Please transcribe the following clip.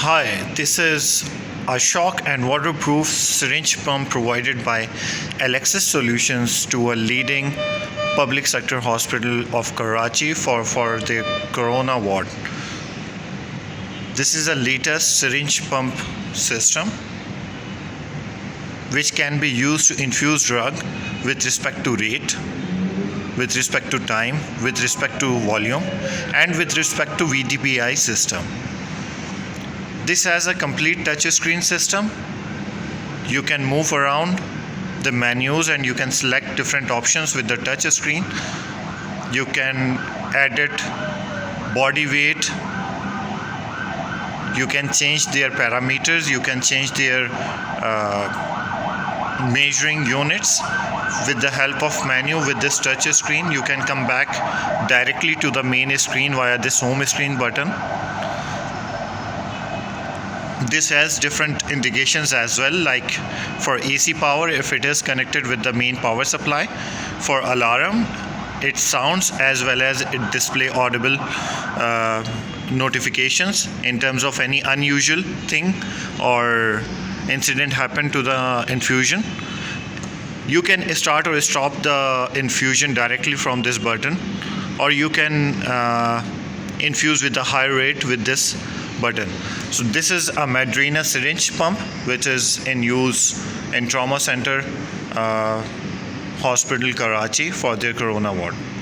Hi, this is a shock and waterproof syringe pump provided by Alexis Solutions to a leading public sector hospital of Karachi for the corona ward. This is the latest syringe pump system which can be used to infuse drug with respect to rate, with respect to time, with respect to volume, and with respect to VDPI system. This has a complete touchscreen system. You can move around the menus and you can select different options with the touchscreen. You can edit body weight. You can change their parameters. You can change their measuring units. With the help of menu with this touch screen, you can come back directly to the main screen via this home screen button. This has different indications as well, like for AC power if it is connected with the main power supply. For alarm, it sounds as well as it display audible notifications in terms of any unusual thing or incident happen to the infusion. You can start or stop the infusion directly from this button, or you can infuse with a high rate with this button. So this is a Madrina syringe pump which is in use in trauma center hospital Karachi for their corona ward.